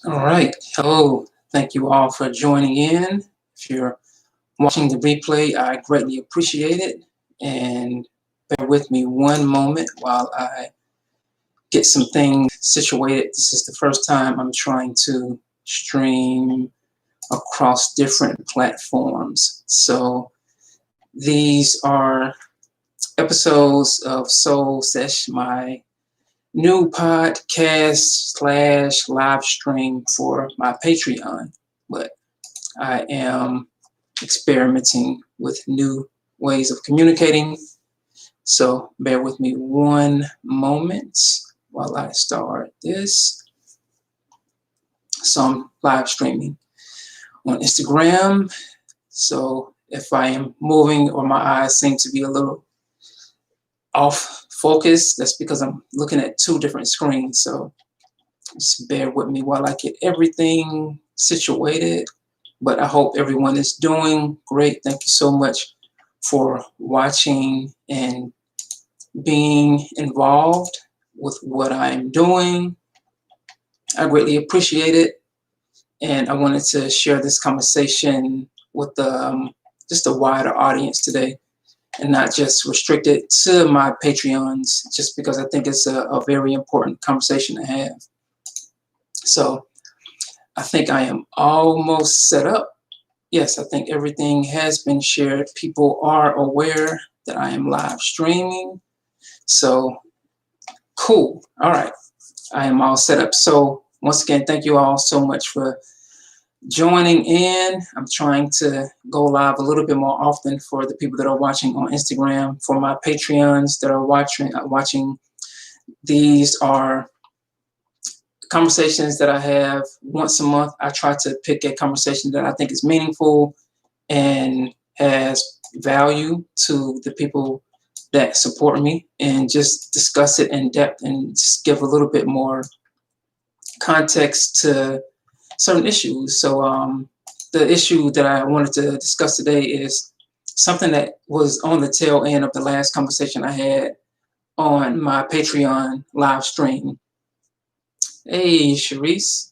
All right. Hello. Thank you all for joining in. If you're watching the replay, I greatly appreciate it. And bear with me one moment while I get some things situated. This is the first time I'm trying to stream across different platforms. So these are episodes of Sesh, my new podcast slash live stream for my Patreon. But I am experimenting with new ways of communicating. So bear with me one moment while I start this. So I'm live streaming on Instagram. So if I am moving or my eyes seem to be a little off focus, that's because I'm looking at two different screens. So just bear with me while I get everything situated. But I hope everyone is doing great. Thank you so much for watching and being involved with what I'm doing. I greatly appreciate it. And I wanted to share this conversation with just a wider audience today and not just restrict it to my Patreons, just because I think it's a very important conversation to have. So I think I am almost set up. Yes, I think everything has been shared. People are aware that I am live streaming. So cool. All right. I am all set up. So once again, thank you all so much for joining in. I'm trying to go live a little bit more often for the people that are watching on Instagram. For my Patreons that are watching, these are conversations that I have once a month. I try to pick a conversation that I think is meaningful and has value to the people that support me, and just discuss it in depth and just give a little bit more context to certain issues. So the issue that I wanted to discuss today is something that was on the tail end of the last conversation I had on my Patreon live stream. Hey, Sharice.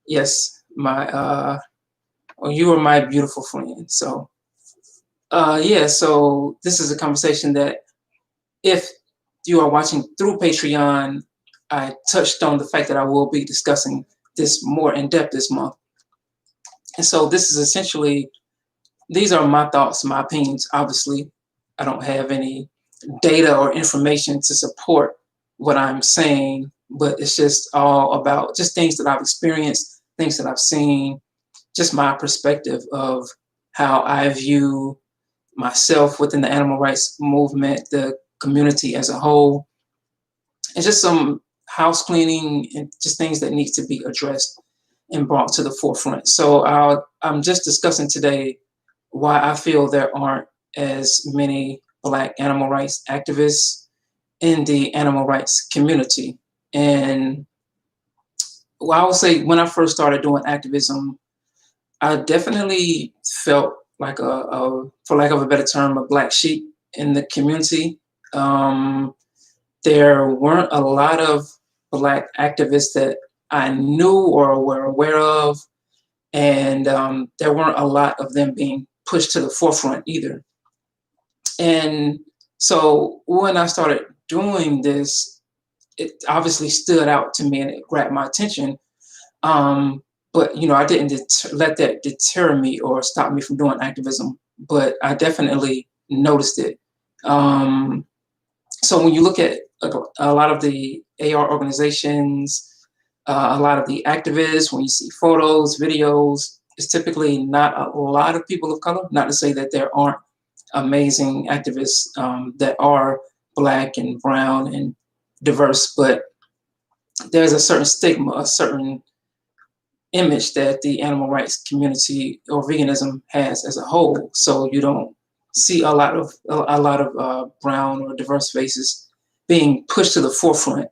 Yes, you are my beautiful friend. So yeah, so this is a conversation that if you are watching through Patreon, I touched on the fact that I will be discussing this more in depth this month. And so this is essentially, these are my thoughts, my opinions. Obviously, I don't have any data or information to support what I'm saying, but it's just all about just things that I've experienced, things that I've seen, just my perspective of how I view myself within the animal rights movement, the community as a whole, and just some house cleaning and just things that need to be addressed and brought to the forefront. So I'm just discussing today why I feel there aren't as many Black animal rights activists in the animal rights community. And well, I would say when I first started doing activism, I definitely felt like for lack of a better term, a black sheep in the community. There weren't a lot of Black activists that I knew or were aware of, and there weren't a lot of them being pushed to the forefront either. And so when I started doing this, it obviously stood out to me and it grabbed my attention. But I didn't let that deter me or stop me from doing activism, but I definitely noticed it. So when you look at a lot of the AR organizations, a lot of the activists, when you see photos, videos, it's typically not a lot of people of color. Not to say that there aren't amazing activists that are Black and brown and diverse, but there's a certain stigma, a certain image that the animal rights community or veganism has as a whole. So you don't see a lot of brown or diverse faces being pushed to the forefront.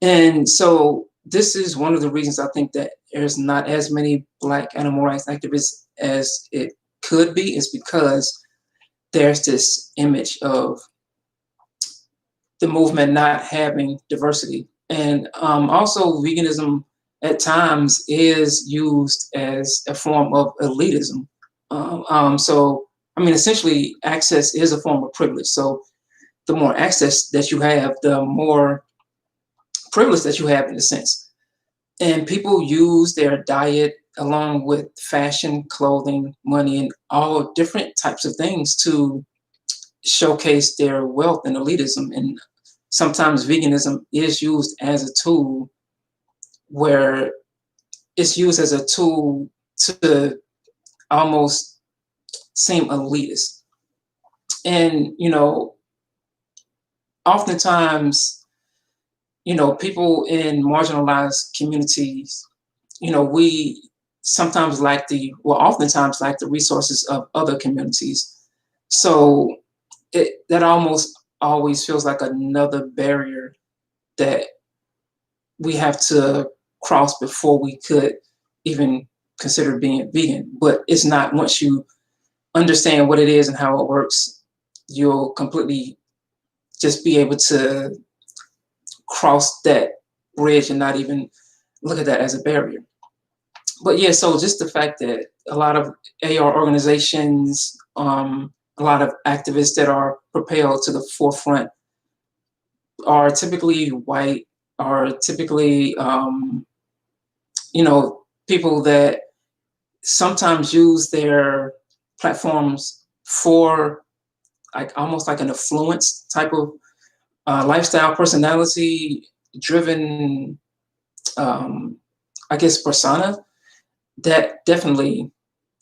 And so this is one of the reasons I think that there's not as many Black animal rights activists as it could be, is because there's this image of the movement not having diversity. And also veganism at times is used as a form of elitism. So, I mean, essentially, access is a form of privilege. So, the more access that you have, the more privilege that you have in a sense. And people use their diet along with fashion, clothing, money, and all different types of things to showcase their wealth and elitism. And sometimes veganism is used as a tool where it's used as a tool to almost seem elitist. And, oftentimes, people in marginalized communities, we sometimes oftentimes lack the resources of other communities. So that almost always feels like another barrier that we have to cross before we could even consider being vegan. But it's not. Once you understand what it is and how it works, you'll completely just be able to cross that bridge and not even look at that as a barrier. But yeah, so just the fact that a lot of AR organizations, a lot of activists that are propelled to the forefront are typically white, are typically, people that sometimes use their platforms for almost like an affluence type of lifestyle, personality driven, I guess, persona. That definitely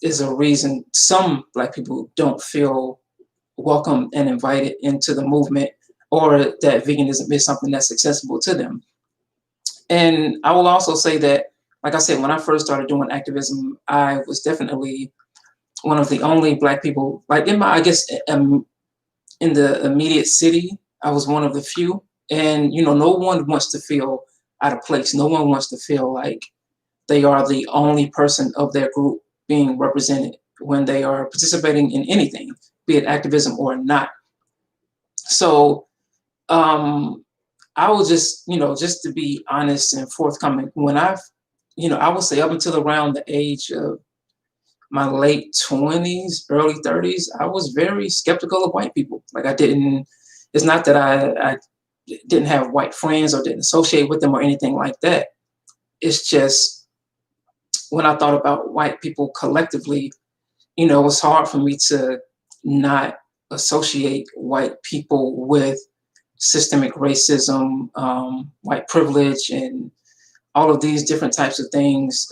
is a reason some Black people don't feel welcome and invited into the movement, or that veganism is something that's accessible to them. And I will also say that, like I said, when I first started doing activism, I was definitely one of the only Black people, like in the immediate city, I was one of the few. And, no one wants to feel out of place. No one wants to feel like they are the only person of their group being represented when they are participating in anything, be it activism or not. So I will just to be honest and forthcoming, when I would say up until around the age of my late 20s, early 30s, I was very skeptical of white people. Like it's not that I didn't have white friends or didn't associate with them or anything like that. It's just when I thought about white people collectively, it was hard for me to not associate white people with systemic racism, white privilege, and all of these different types of things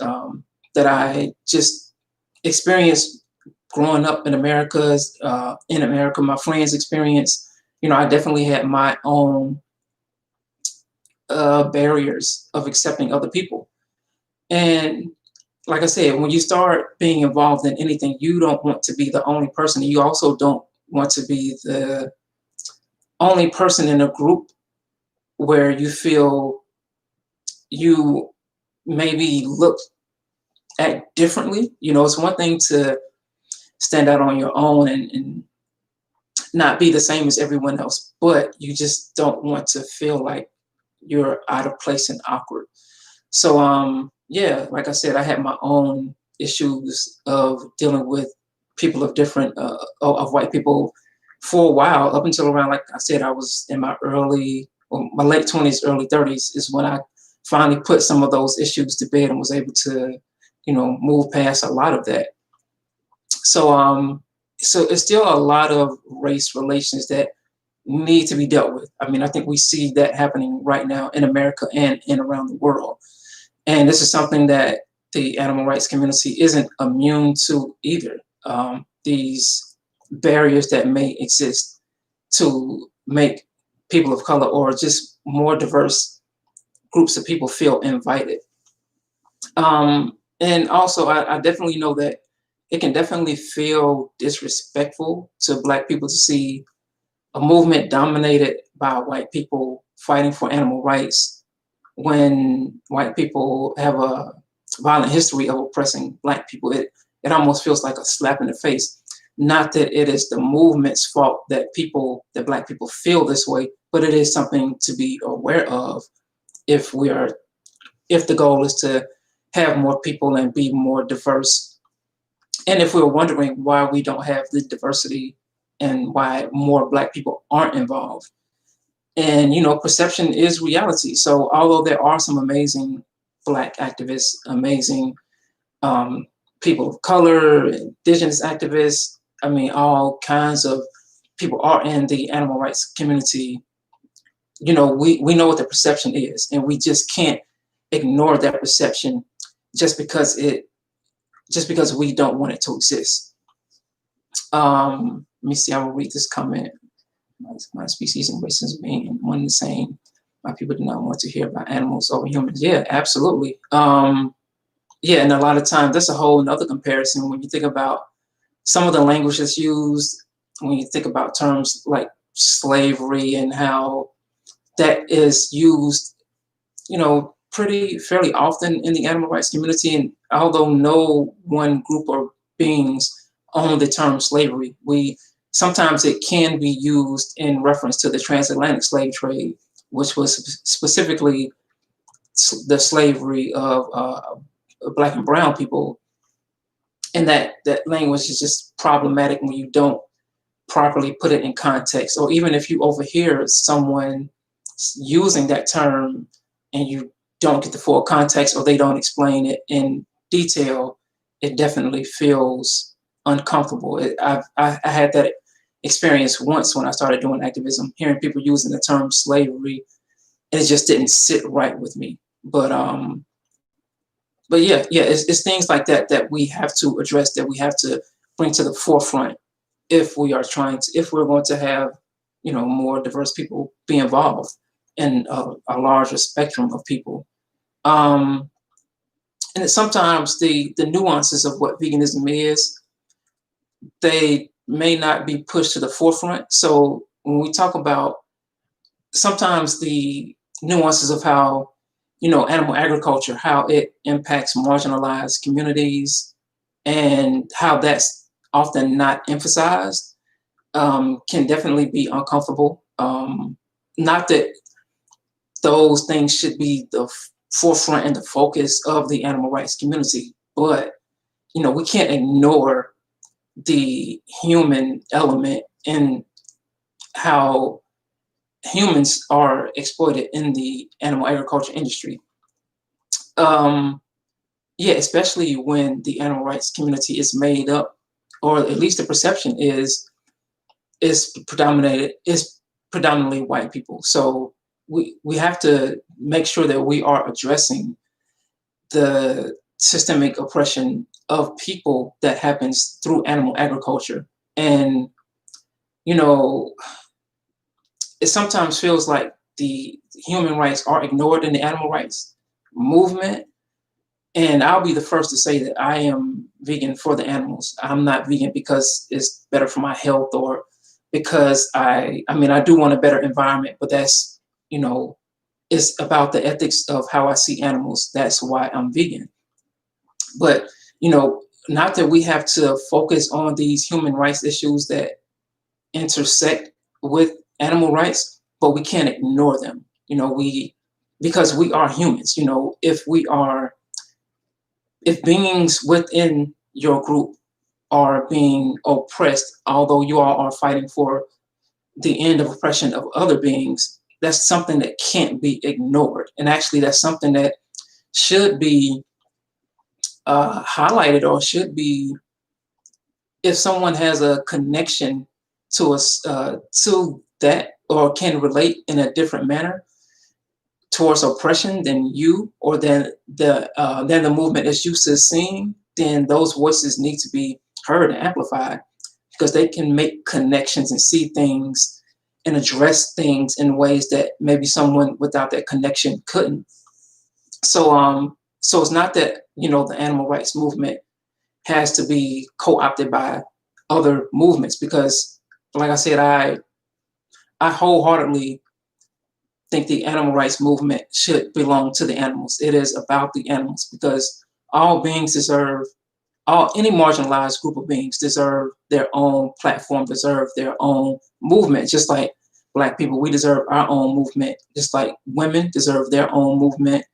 that I just experienced growing up in America. My friends' experience, I definitely had my own barriers of accepting other people. And like I said, when you start being involved in anything, you don't want to be the only person. You also don't want to be the only person in a group where you feel you maybe look at differently. It's one thing to stand out on your own and not be the same as everyone else, but you just don't want to feel like you're out of place and awkward. So yeah, like I said, I had my own issues of dealing with people of different of white people for a while, up until around, like I said, I was in my my late 20s, early 30s is when I finally put some of those issues to bed and was able to, move past a lot of that. So it's still a lot of race relations that need to be dealt with. I mean, I think we see that happening right now in America and around the world. And this is something that the animal rights community isn't immune to either. These barriers that may exist to make people of color or just more diverse groups of people feel invited. And also, I definitely know that it can definitely feel disrespectful to Black people to see a movement dominated by white people fighting for animal rights when white people have a violent history of oppressing Black people. It almost feels like a slap in the face. Not that it is the movement's fault that Black people feel this way, but it is something to be aware of if we are if the goal is to have more people and be more diverse. And if we're wondering why we don't have the diversity and why more Black people aren't involved. And, perception is reality. So although there are some amazing Black activists, amazing people of color, indigenous activists, I mean, all kinds of people are in the animal rights community. We know what the perception is, and we just can't ignore that perception just because we don't want it to exist. Let me see, I will read this comment. My species and racism being one and the same. My people do not want to hear about animals over humans. Yeah, absolutely. Yeah, and a lot of times that's a whole nother comparison when you think about some of the language that's used, when you think about terms like slavery and how that is used, fairly often in the animal rights community. And although no one group or beings own the term slavery, sometimes it can be used in reference to the transatlantic slave trade, which was specifically the slavery of Black and brown people. And that language is just problematic when you don't properly put it in context, or even if you overhear someone using that term and you don't get the full context or they don't explain it in detail, it definitely feels uncomfortable. I had that experience once when I started doing activism, hearing people using the term slavery, and it just didn't sit right with me. But yeah, it's things like that we have to address, that we have to bring to the forefront if we're going to have, more diverse people be involved in a larger spectrum of people. And sometimes the nuances of what veganism is, they may not be pushed to the forefront. So when we talk about sometimes the nuances of how, animal agriculture, how it impacts marginalized communities and how that's often not emphasized, can definitely be uncomfortable. Not that those things should be the forefront and the focus of the animal rights community, but we can't ignore the human element in how humans are exploited in the animal agriculture industry. Yeah, especially when the animal rights community is made up, or at least the perception is predominantly white people. So we have to make sure that we are addressing the systemic oppression of people that happens through animal agriculture. And, it sometimes feels like the human rights are ignored in the animal rights movement. And I'll be the first to say that I am vegan for the animals. I'm not vegan because it's better for my health, or because I do want a better environment, but that's, it's about the ethics of how I see animals. That's why I'm vegan. But, not that we have to focus on these human rights issues that intersect with animal rights, but we can't ignore them. Because we are humans. If beings within your group are being oppressed, although you all are fighting for the end of oppression of other beings, that's something that can't be ignored. And actually, that's something that should be highlighted, or should be, if someone has a connection to us, to that, or can relate in a different manner towards oppression than you, or than the movement is used to seeing, then those voices need to be heard and amplified, because they can make connections and see things and address things in ways that maybe someone without that connection couldn't. So it's not that, the animal rights movement has to be co-opted by other movements, because like I said, I wholeheartly think the animal rights movement should belong to the animals. It is about the animals, because all beings deserve, any marginalized group of beings deserve their own platform, deserve their own movement. Just like Black people, we deserve our own movement. Just like women deserve their own movement.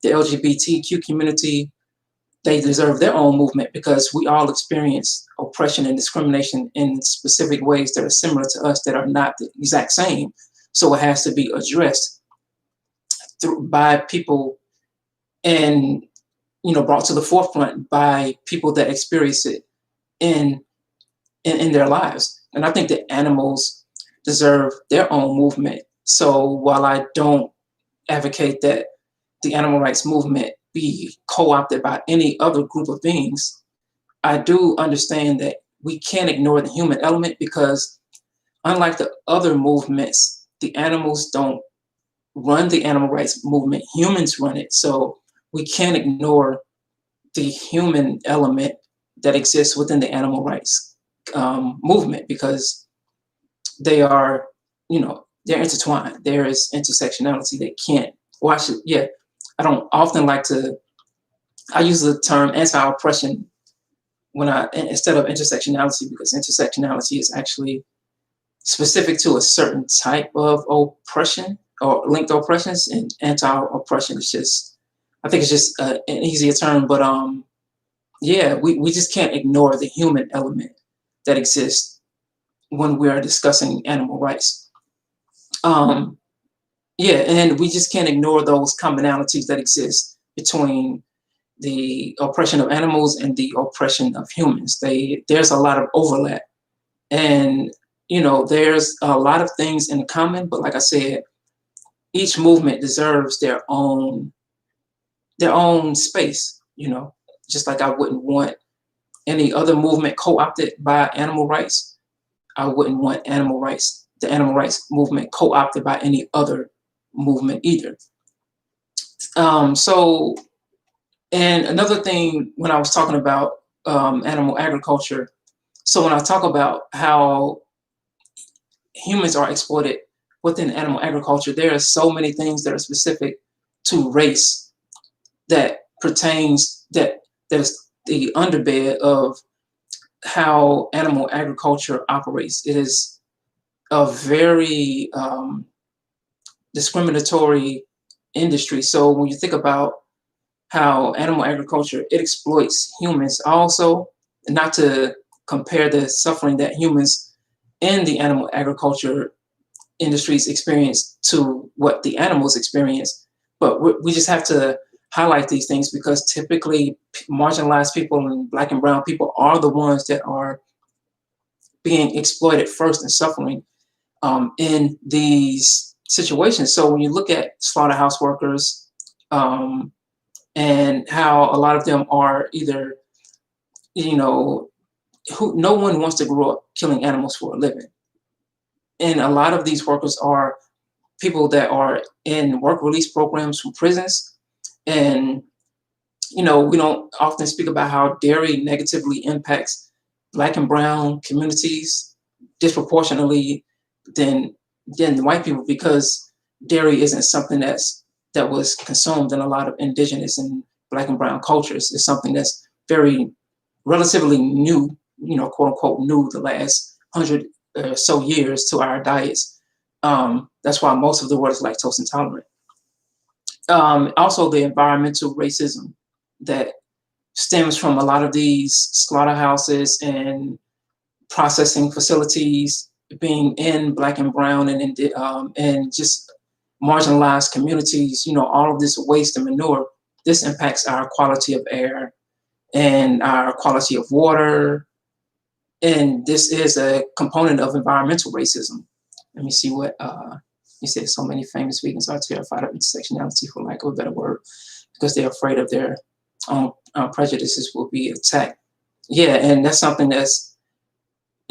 the LGBTQ community, they deserve their own movement because we all experience oppression and discrimination in specific ways that are similar to us that are not the exact same. So it has to be addressed by people and, brought to the forefront by people that experience it in their lives. And I think that animals deserve their own movement. So while I don't advocate that the animal rights movement be co-opted by any other group of beings, I do understand that we can't ignore the human element because unlike the other movements, the animals don't run the animal rights movement, humans run it. So we can't ignore the human element that exists within the animal rights movement because they are, they're intertwined. There is intersectionality. They can't watch it. Yeah, I don't often like to, I use the term anti-oppression instead of intersectionality, because intersectionality is actually specific to a certain type of oppression or linked oppressions, and anti-oppression is just, I think it's just an easier term, but yeah, we just can't ignore the human element that exists when we are discussing animal rights. Yeah, and we just can't ignore those commonalities that exist between the oppression of animals and the oppression of humans. There's a lot of overlap, and there's a lot of things in common. But like I said, each movement deserves their own space. Just like I wouldn't want any other movement co-opted by animal rights, I wouldn't want the animal rights movement co-opted by any other movement either. So, and another thing when I was talking about animal agriculture, so when I talk about how humans are exploited within animal agriculture, there are so many things that are specific to race that is the underbed of how animal agriculture operates. It is a very discriminatory industry. So when you think about how animal agriculture, it exploits humans also, not to compare the suffering that humans in the animal agriculture industries experience to what the animals experience, but we just have to highlight these things because typically marginalized people and Black and brown people are the ones that are being exploited first and suffering in these situations. So when you look at slaughterhouse workers and how a lot of them are either, no one wants to grow up killing animals for a living. And a lot of these workers are people that are in work release programs from prisons. And, we don't often speak about how dairy negatively impacts Black and brown communities disproportionately than the white people, because dairy isn't something that was consumed in a lot of indigenous and Black and brown cultures. It's something that's very relatively new, quote unquote new, the last 100 or so years to our diets. That's why most of the world is lactose intolerant. Also the environmental racism that stems from a lot of these slaughterhouses and processing facilities being in Black and brown and just marginalized communities. All of this waste and manure, this impacts our quality of air and our quality of water. And this is a component of environmental racism. Let me see what you said. So many famous vegans are terrified of intersectionality, for lack of a better word, because they're afraid of their own prejudices will be attacked. Yeah, and that's something and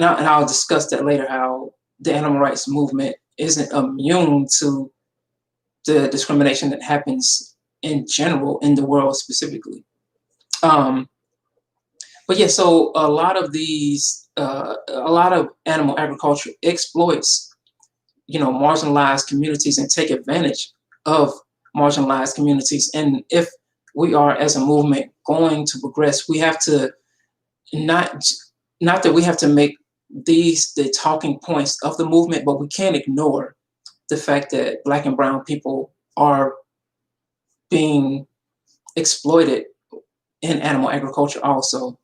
I'll discuss that later, how the animal rights movement isn't immune to the discrimination that happens in general in the world specifically. But yeah, so a lot of animal agriculture exploits, marginalized communities and take advantage of marginalized communities. And if we are, as a movement, going to progress, we have to not that we have to make these the talking points of the movement, but we can't ignore the fact that Black and brown people are being exploited in animal agriculture also.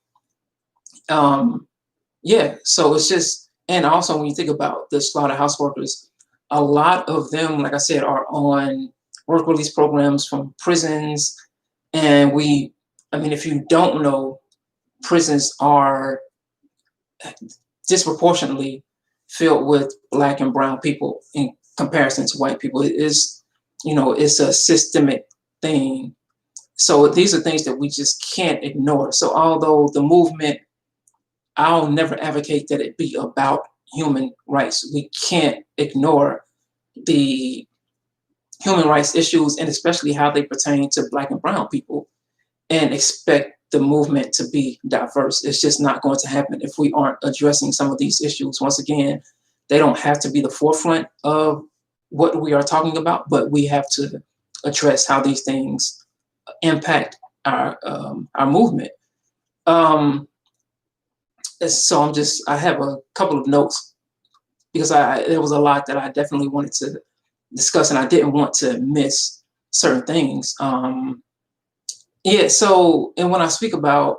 Yeah, so it's just, and also when you think about the slaughterhouse workers, a lot of them, like I said, are on work release programs from prisons. And I mean, if you don't know, prisons are disproportionately filled with Black and brown people in comparison to white people. It is, it's a systemic thing. So these are things that we just can't ignore. So although the movement, I'll never advocate that it be about human rights. We can't ignore the human rights issues, and especially how they pertain to Black and brown people, and expect the movement to be diverse. It's just not going to happen if we aren't addressing some of these issues. Once again, they don't have to be the forefront of what we are talking about, but we have to address how these things impact our movement. So I have a couple of notes because there was a lot that I definitely wanted to discuss, and I didn't want to miss certain things. Yeah, so, and when I speak about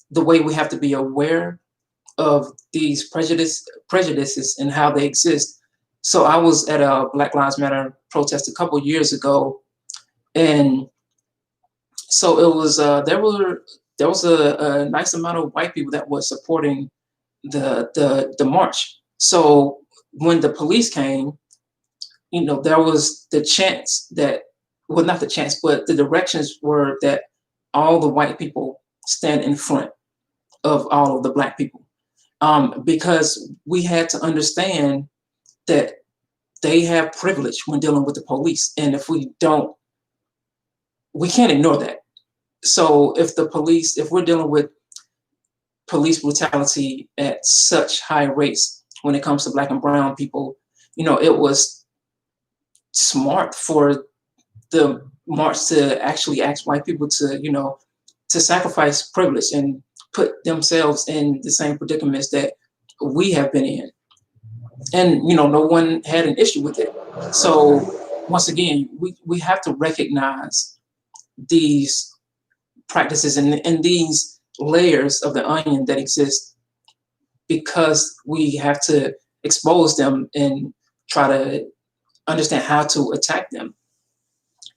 the way we have to be aware of these prejudices and how they exist. So I was at a Black Lives Matter protest a couple years ago, and so it was there was a nice amount of white people that was supporting the march. So when the police came, there was the chance that, well, not the chance, but the directions were that all the white people stand in front of all of the Black people, because we had to understand that they have privilege when dealing with the police, and if we don't, we can't ignore that. So if we're dealing with police brutality at such high rates when it comes to Black and brown people, it was smart for the march to actually ask white people to sacrifice privilege and put themselves in the same predicaments that we have been in. And, no one had an issue with it. So once again, we have to recognize these practices and these layers of the onion that exist, because we have to expose them and try to understand how to attack them.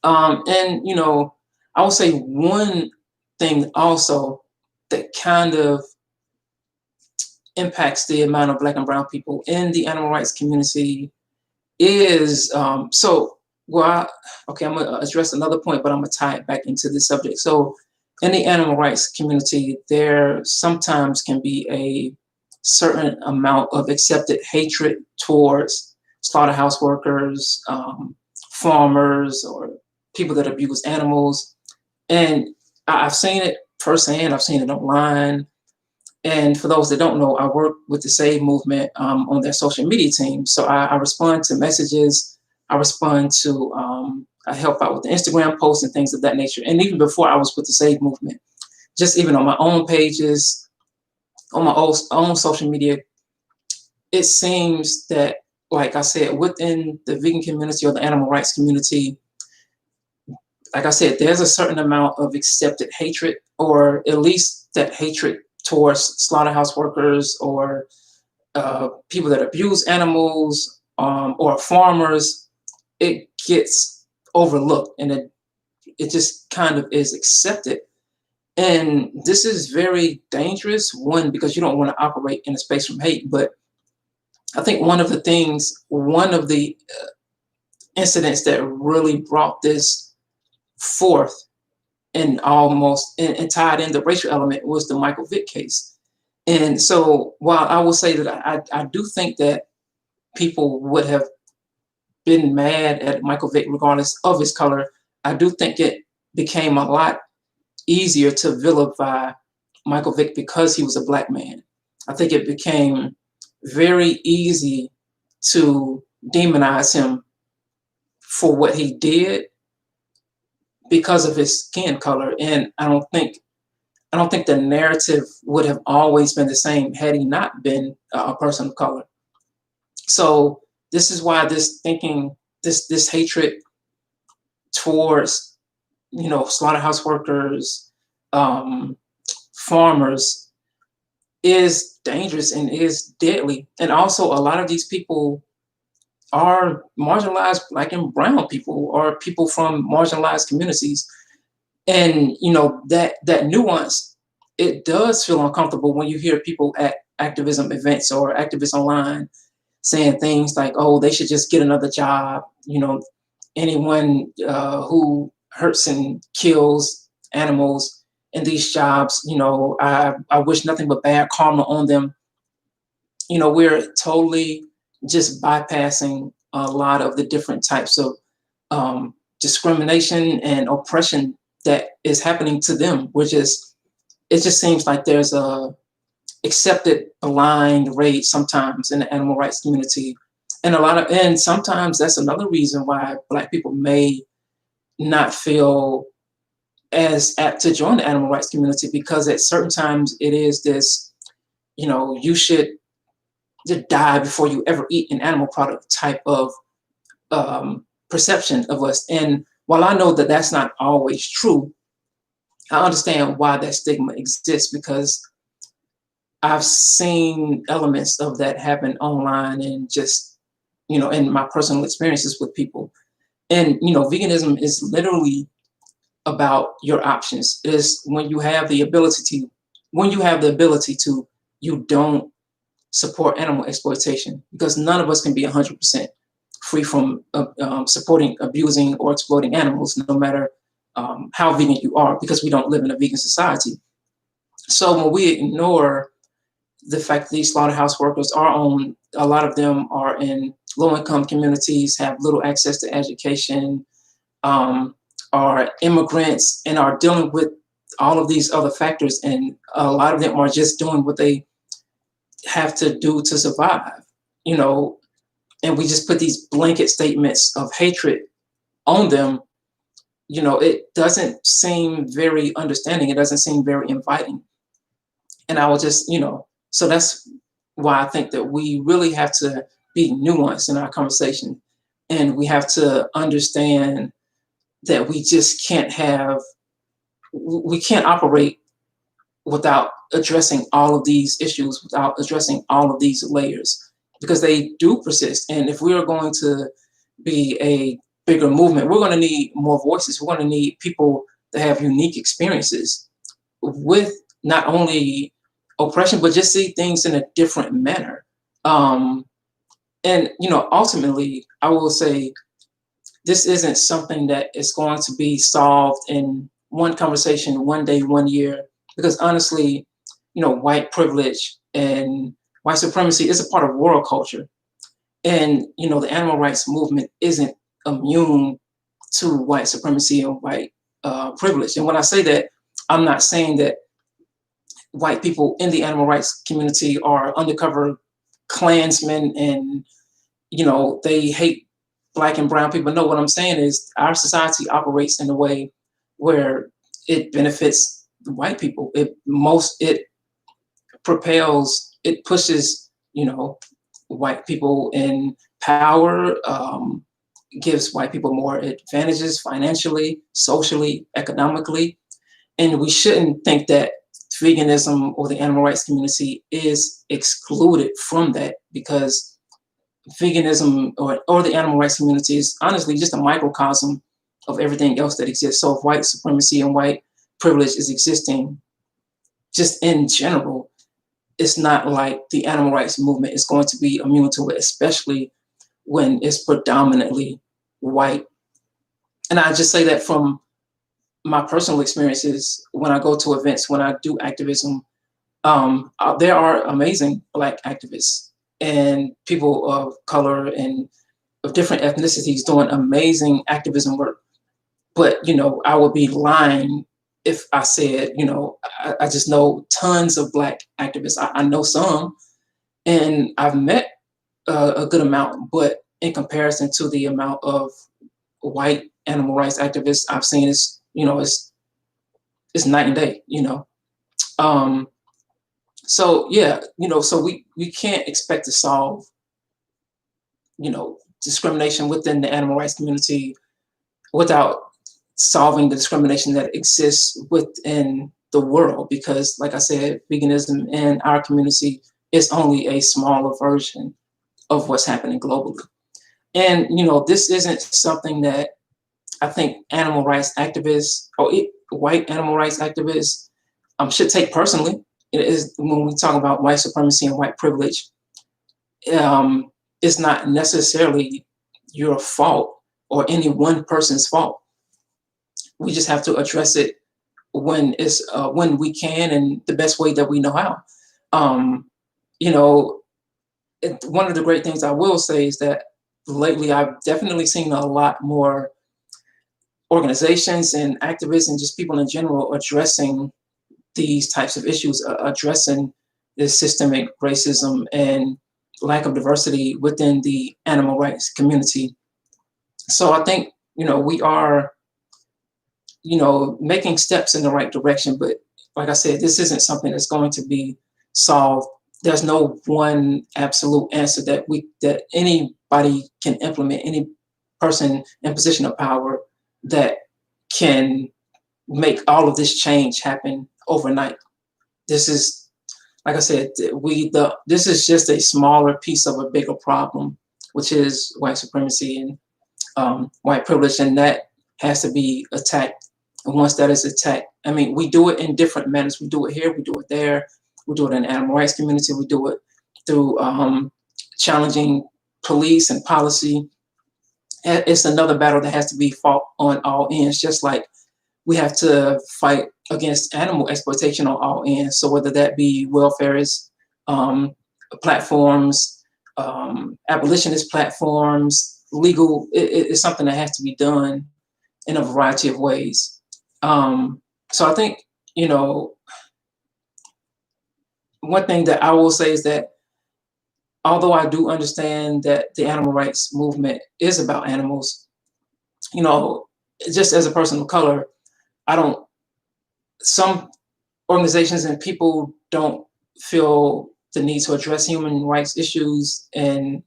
And, I would say one thing also that kind of impacts the amount of Black and brown people in the animal rights community is, I'm going to address another point, but I'm going to tie it back into this subject. So in the animal rights community, there sometimes can be a certain amount of accepted hatred towards slaughterhouse workers, farmers, or people that abuse animals. And I've seen it firsthand. I've seen it online. And for those that don't know, I work with the Save movement on their social media team. So I respond to messages. I respond to, I help out with the Instagram posts and things of that nature. And even before I was with the Save movement, just even on my own pages, on my own social media, it seems that, like I said, within the vegan community or the animal rights community, like I said, there's a certain amount of accepted hatred, or at least that hatred towards slaughterhouse workers or people that abuse animals, or farmers. It gets overlooked, and it just kind of is accepted. And this is very dangerous, one, because you don't want to operate in a space from hate. But I think one of the incidents that really brought this forth and tied in the racial element was the Michael Vick case. And so while I will say that I do think that people would have been mad at Michael Vick regardless of his color, I do think it became a lot easier to vilify Michael Vick because he was a Black man. I think it became very easy to demonize him for what he did because of his skin color. And I don't think the narrative would have always been the same had he not been a person of color. So this is why this hatred towards slaughterhouse workers, um, farmers, is dangerous and is deadly. And also, a lot of these people are marginalized Black and brown people, or people from marginalized communities. And that nuance, it does feel uncomfortable when you hear people at activism events or activists online saying things like, "Oh, they should just get another job." Anyone who hurts and kills animals in these jobs, I wish nothing but bad karma on them. We're totally just bypassing a lot of the different types of discrimination and oppression that is happening to them. It just seems like there's a accepted blind rage sometimes in the animal rights community. And sometimes that's another reason why Black people may not feel as apt to join the animal rights community, because at certain times it is this, you should to die before you ever eat an animal product type of perception of us. And while I know that that's not always true, I understand why that stigma exists, because I've seen elements of that happen online and just, in my personal experiences with people. And, veganism is literally about your options. It is when you have the ability to, you don't support animal exploitation, because none of us can be 100% free from supporting, abusing, or exploiting animals, no matter how vegan you are, because we don't live in a vegan society. So when we ignore the fact that these slaughterhouse workers a lot of them are in low-income communities, have little access to education, are immigrants, and are dealing with all of these other factors, and a lot of them are just doing what they have to do to survive, and we just put these blanket statements of hatred on them. It doesn't seem very understanding. It doesn't seem very inviting. And I will just, so that's why I think that we really have to be nuanced in our conversation. And we have to understand that we can't operate without addressing all of these issues, without addressing all of these layers, because they do persist. And if we are going to be a bigger movement, we're going to need more voices. We're going to need people that have unique experiences with not only oppression, but just see things in a different manner. And ultimately, I will say, this isn't something that is going to be solved in one conversation, one day, 1 year, because honestly, white privilege and white supremacy is a part of world culture. And, the animal rights movement isn't immune to white supremacy and white privilege. And when I say that, I'm not saying that white people in the animal rights community are undercover Klansmen and, they hate Black and brown people. No, what I'm saying is our society operates in a way where it benefits white people. It pushes, white people in power, gives white people more advantages financially, socially, economically. And we shouldn't think that veganism or the animal rights community is excluded from that, because veganism or the animal rights community is honestly just a microcosm of everything else that exists. So if white supremacy and white privilege is existing just in general, it's not like the animal rights movement is going to be immune to it, especially when it's predominantly white. And I just say that from my personal experiences when I go to events, when I do activism. There are amazing Black activists and people of color and of different ethnicities doing amazing activism work. But, I would be lying if I said, I just know tons of Black activists. I know some, and I've met a good amount, but in comparison to the amount of white animal rights activists I've seen, it's night and day, So yeah, so we can't expect to solve, discrimination within the animal rights community without solving the discrimination that exists within the world, because like I said, veganism in our community is only a smaller version of what's happening globally. And this isn't something that I think animal rights activists or white animal rights activists should take personally. It is, when we talk about white supremacy and white privilege, it's not necessarily your fault or any one person's fault. We just have to address it when we can, and the best way that we know how. Um, you know, One of the great things I will say is that lately I've definitely seen a lot more organizations and activists and just people in general addressing these types of issues, addressing this systemic racism and lack of diversity within the animal rights community. So I think we are making steps in the right direction. But like I said, this isn't something that's going to be solved. There's no one absolute answer that anybody can implement, any person in position of power that can make all of this change happen overnight. This is, like I said, this is just a smaller piece of a bigger problem, which is white supremacy and white privilege, and that has to be attacked. And once that is attacked, I mean, we do it in different manners. We do it here, we do it there, we do it in the animal rights community, we do it through challenging police and policy. It's another battle that has to be fought on all ends, just like we have to fight against animal exploitation on all ends. So whether that be welfarist platforms, abolitionist platforms, legal, it's something that has to be done in a variety of ways. So I think, one thing that I will say is that although I do understand that the animal rights movement is about animals, just as a person of color, some organizations and people don't feel the need to address human rights issues. And,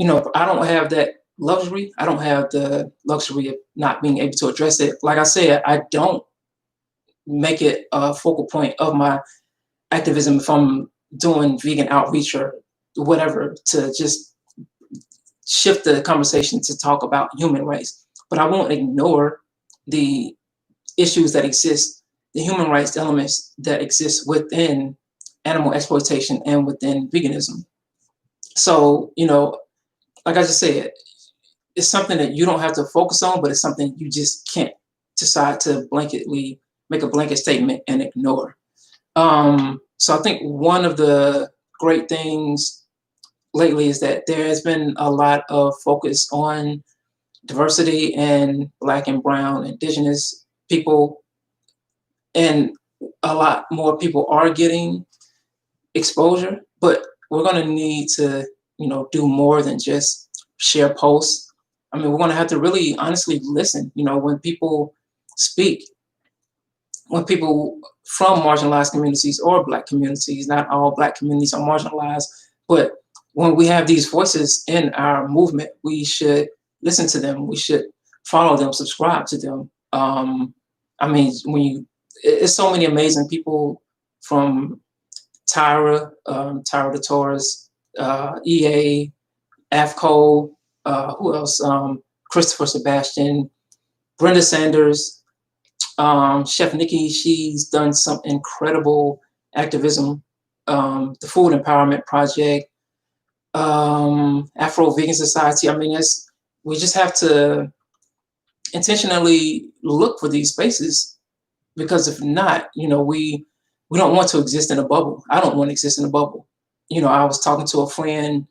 I don't have that luxury. I don't have the luxury of not being able to address it. Like I said, I don't make it a focal point of my activism if I'm doing vegan outreach or whatever, to just shift the conversation to talk about human rights. But I won't ignore the issues that exist, the human rights elements that exist within animal exploitation and within veganism. So, like I just said, it's something that you don't have to focus on, but it's something you just can't decide to blanketly make a blanket statement and ignore. So I think one of the great things lately is that there has been a lot of focus on diversity and Black and Brown, Indigenous people, and a lot more people are getting exposure, but we're going to need to, do more than just share posts. I mean, we're going to have to really honestly listen, when people speak, when people from marginalized communities or Black communities, not all Black communities are marginalized, but when we have these voices in our movement, we should listen to them. We should follow them, subscribe to them. I mean, it's so many amazing people, from Tyra the Taurus, EA, AFCO, who else? Christopher Sebastian, Brenda Sanders, Chef Nikki. She's done some incredible activism. The Food Empowerment Project, Afro Vegan Society. I mean, we just have to intentionally look for these spaces, because if not, we don't want to exist in a bubble. I don't want to exist in a bubble. I was talking to a friend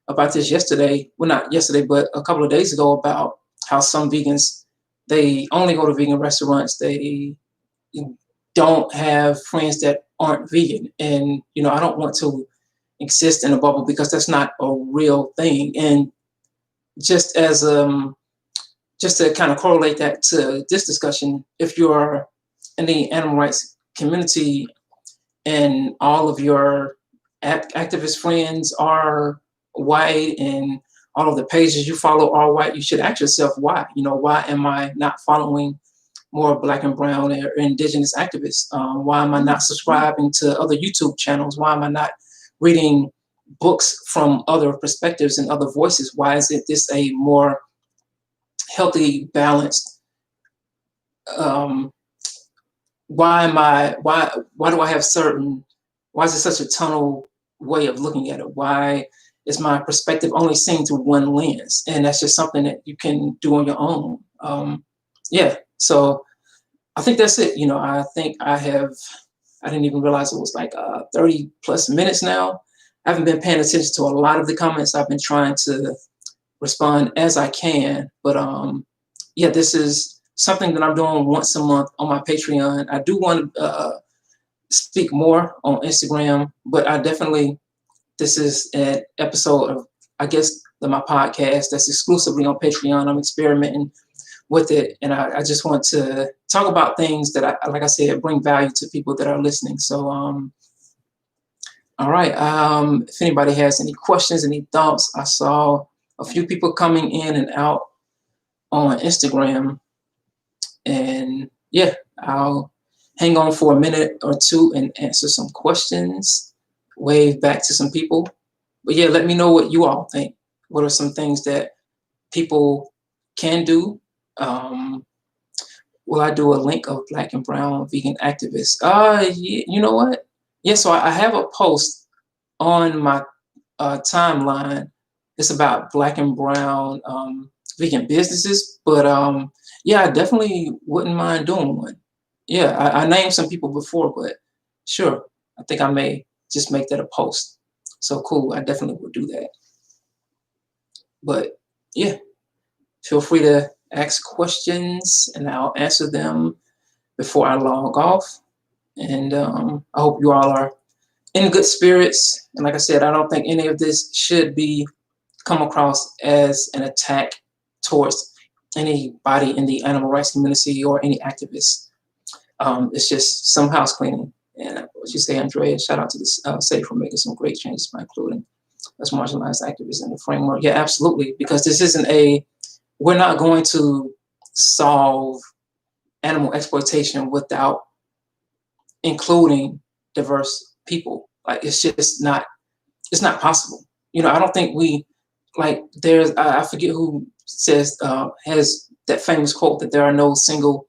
about this yesterday. Well, not yesterday, but a couple of days ago, about how some vegans, they only go to vegan restaurants. They don't have friends that aren't vegan. And, I don't want to exist in a bubble, because that's not a real thing. And just as, just to kind of correlate that to this discussion, if you're in the animal rights community and all of your activist friends are white and all of the pages you follow are white, you should ask yourself why. You know, why am I not following more Black and brown or indigenous activists? Why am I not subscribing to other YouTube channels? Why am I not reading books from other perspectives and other voices? Why isn't this a more healthy, balanced? Why do I have certain? Why is it such a tunnel way of looking at it? Why is my perspective only seen through one lens? And that's just something that you can do on your own. Yeah. So I think that's it. You know, I think I didn't even realize it was like 30 plus minutes now. I haven't been paying attention to a lot of the comments. I've been trying to respond as I can. But yeah, this is something that I'm doing once a month on my Patreon. I do want to speak more on Instagram, but this is an episode of, I guess, my podcast that's exclusively on Patreon. I'm experimenting with it, and I just want to talk about things that like I said, bring value to people that are listening. So all right, if anybody has any questions, any thoughts, I saw a few people coming in and out on Instagram, and yeah, I'll hang on for a minute or two and answer some questions, wave back to some people. But yeah, let me know what you all think. What are some things that people can do? Will I do a link of Black and brown vegan activists? Yeah, you know what? Yeah, so I have a post on my timeline. It's about Black and brown vegan businesses, but yeah, I definitely wouldn't mind doing one. Yeah, I named some people before, but sure, I think I may just make that a post. So cool, I definitely will do that. But yeah, feel free to ask questions and I'll answer them before I log off. And I hope you all are in good spirits. And like I said, I don't think any of this should come across as an attack towards anybody in the animal rights community or any activists. It's just some house cleaning. And what you say, Andrea, shout out to the Sesh for making some great changes by including us marginalized activists in the framework. Yeah, absolutely. Because this isn't we're not going to solve animal exploitation without including diverse people. Like, it's just not, it's not possible. You know, I don't think there's, I forget who says, has that famous quote that there are no single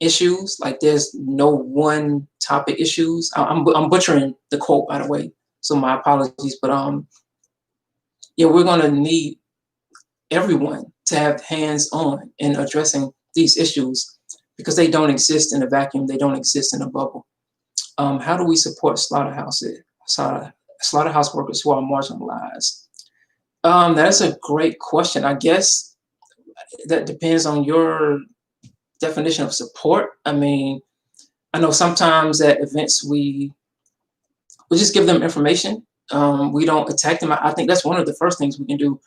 issues, like there's no one topic issues. I'm butchering the quote, by the way, so my apologies. But yeah, we're gonna need everyone to have hands on in addressing these issues because they don't exist in a vacuum. They don't exist in a bubble. How do we support slaughterhouse workers who are marginalized? That's a great question. I guess that depends on your definition of support. I mean, I know sometimes at events we just give them information. We don't attack them. I think that's one of the first things we can do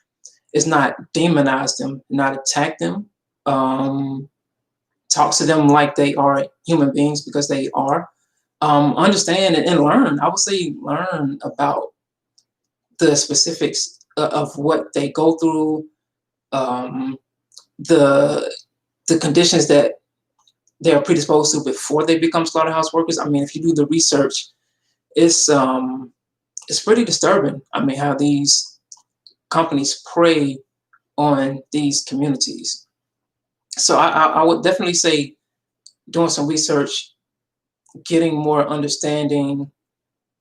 is not demonize them, not attack them. Talk to them like they are human beings because they are. Understand and learn. I would say learn about the specifics of what they go through, the conditions that they are predisposed to before they become slaughterhouse workers. I mean, if you do the research, it's pretty disturbing. I mean, how these companies prey on these communities. So I would definitely say doing some research, getting more understanding,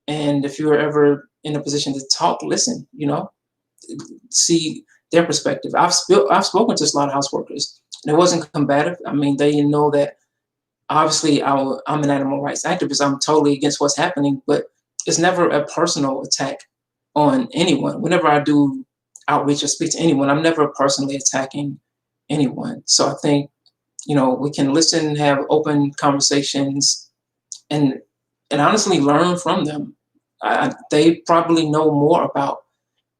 and if you're ever in a position to talk, listen, you know, see their perspective. I've spoken to slaughterhouse workers, and it wasn't combative. I mean, they know that obviously I'm an animal rights activist. I'm totally against what's happening, but it's never a personal attack on anyone. Whenever I do outreach or speak to anyone, I'm never personally attacking anyone. So I think, you know, we can listen, have open conversations, and honestly learn from them. They probably know more about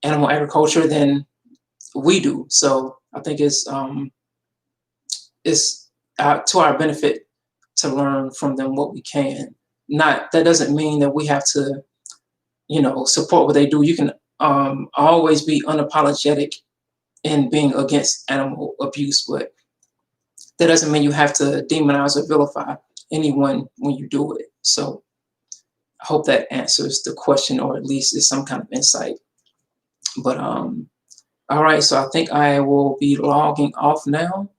animal agriculture than we do. So I think it's to our benefit to learn from them what we can. That doesn't mean that we have to, you know, support what they do. You can always be unapologetic in being against animal abuse, but that doesn't mean you have to demonize or vilify anyone when you do it. So I hope that answers the question, or at least is some kind of insight. But all right, so I think I will be logging off now.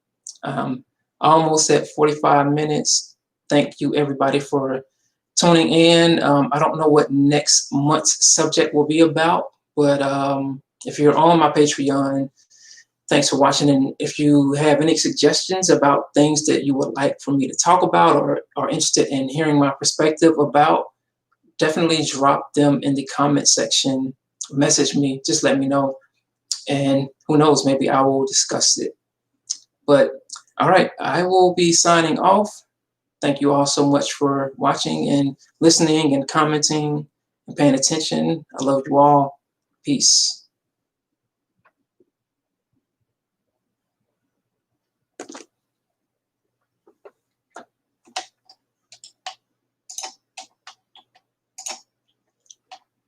Almost at 45 minutes. Thank you, everybody, for tuning in. I don't know what next month's subject will be about, but if you're on my Patreon, thanks for watching. And if you have any suggestions about things that you would like for me to talk about, or are interested in hearing my perspective about, definitely drop them in the comment section. Message me, just let me know. And who knows, maybe I will discuss it. But all right, I will be signing off. Thank you all so much for watching and listening and commenting and paying attention. I love you all. Peace.